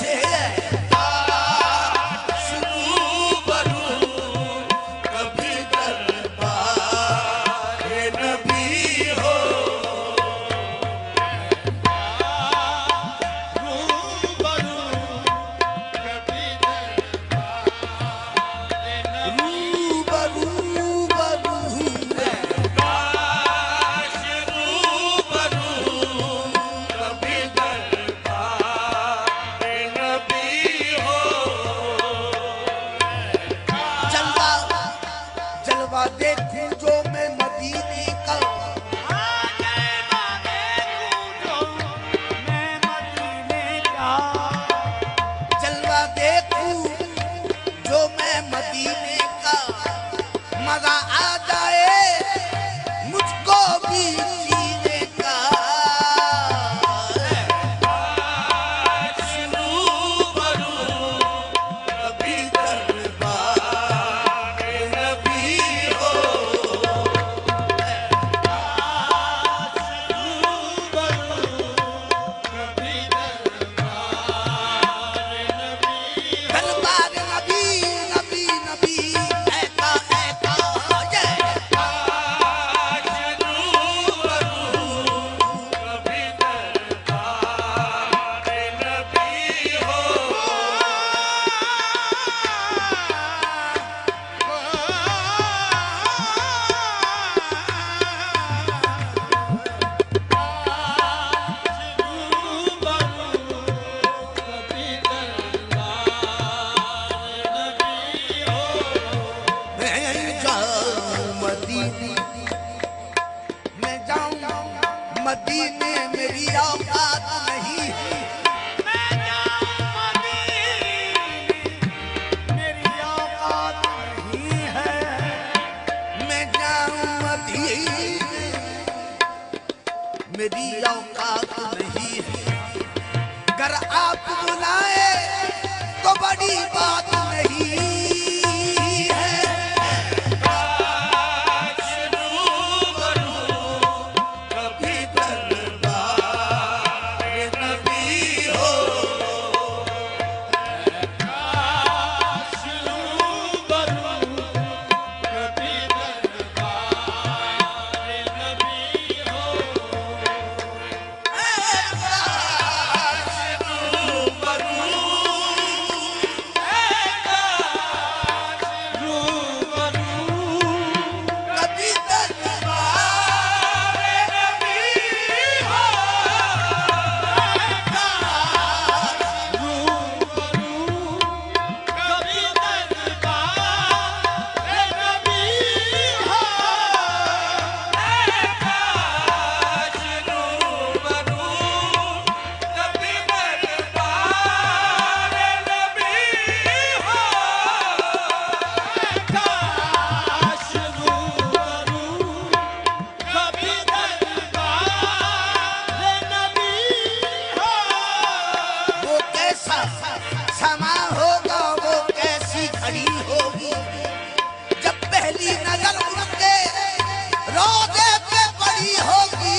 कैसे देखूं जो मैं मदीने का, जलवा देखूं जो मैं मदीने का, मजा आ जाए मुझको भी जीने का। मदीने मेरी औकात नहीं है, मैं जाऊं मदीने मेरी औकात नहीं है, मैं जाऊं मदीने मेरी औकात नहीं है। अगर आप बुलाए तो बड़ी बात नहीं है। समा होगा वो कैसी घड़ी होगी जब पहली नजर उनके रोज़े पे पड़ी होगी।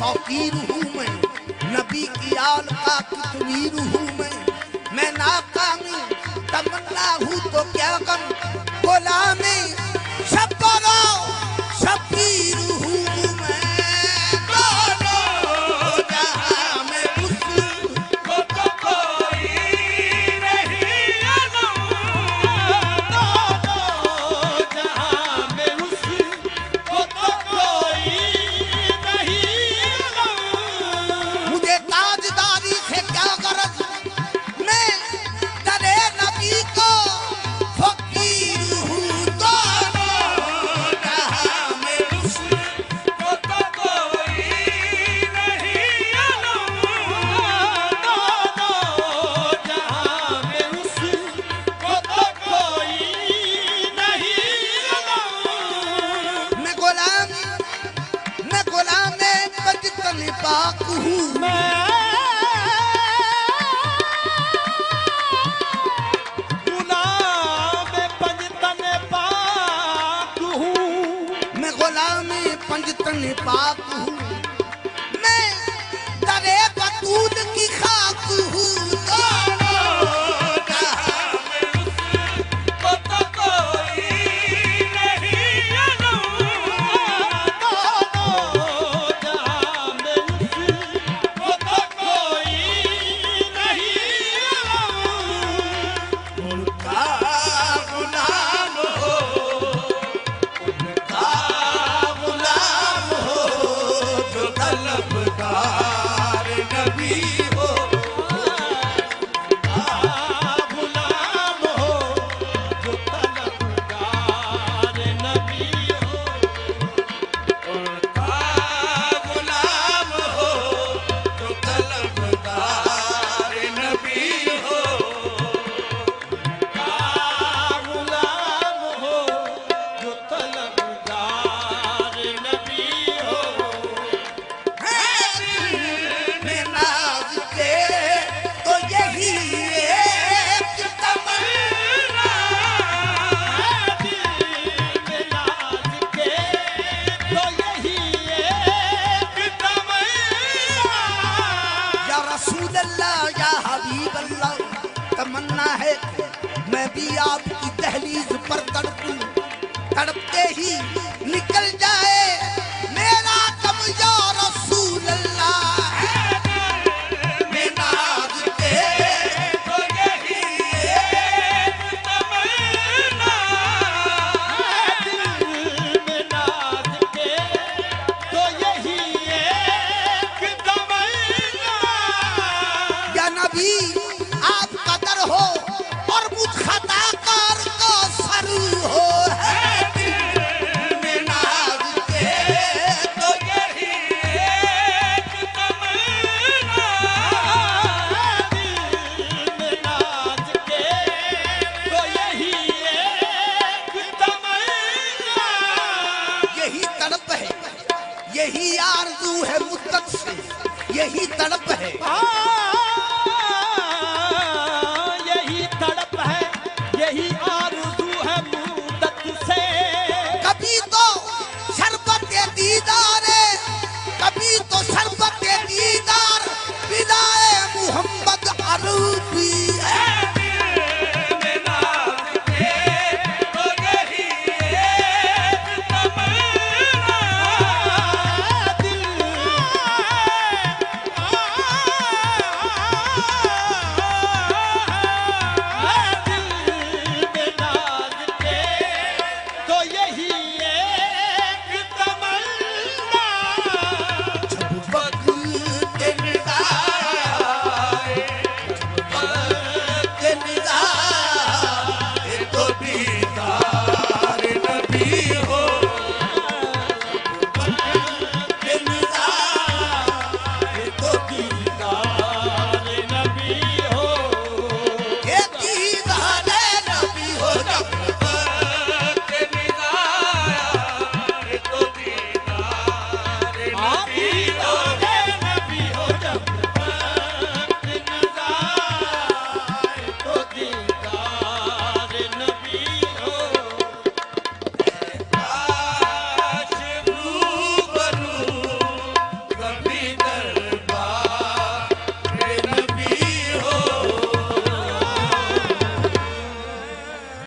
फकीर हूँ नबी की आल का कितमीर हूँ मैं नाकामी तमन्ना हूँ तो क्या कम गुलामी सब करो शबीर हूँ मैं दोनों जहां में उसको तो कोई नहीं दोनों जहां में उसको तो कोई मुझे ताजदारी से क्या गरज मैं डरे नबी को फकीर हूँ दोनों जहां में उसको तो कोई नहीं दोनों जहां में उसको तो कोई नहीं मैं गुलाम बचतन पाक हूँ पंजतन पाक हूँ मैं दरे बतूत की खाक हूँ दोनों जहां में उसको तो कोई नहीं दोनों जहां में उसको तो कोई नहीं उनका गुलाम हो उनका तलबगार नबी हो गुलाम हो जो तलबगार नबी हो उनका गुलाम हो जो तलबगार नबी हो उनका गुलाम हो जो तलबगार नबी हो तमन्ना है मैं भी आपकी दहलीज पर तड़पूं तड़पते ही निकल जाए मेरा दम या रसूल अल्लाह मैं नाज के तो यही एक तमन्ना दिल में नाज के तो यही एक तमन्ना या नबी आप कदर हो और मुझ खताकार का सर हो में नाज के तो यही एक तमन्ना में नाज के तो यही एक तमन्ना यही तड़प है यही आरज़ू है मुद्दत से यही तड़प है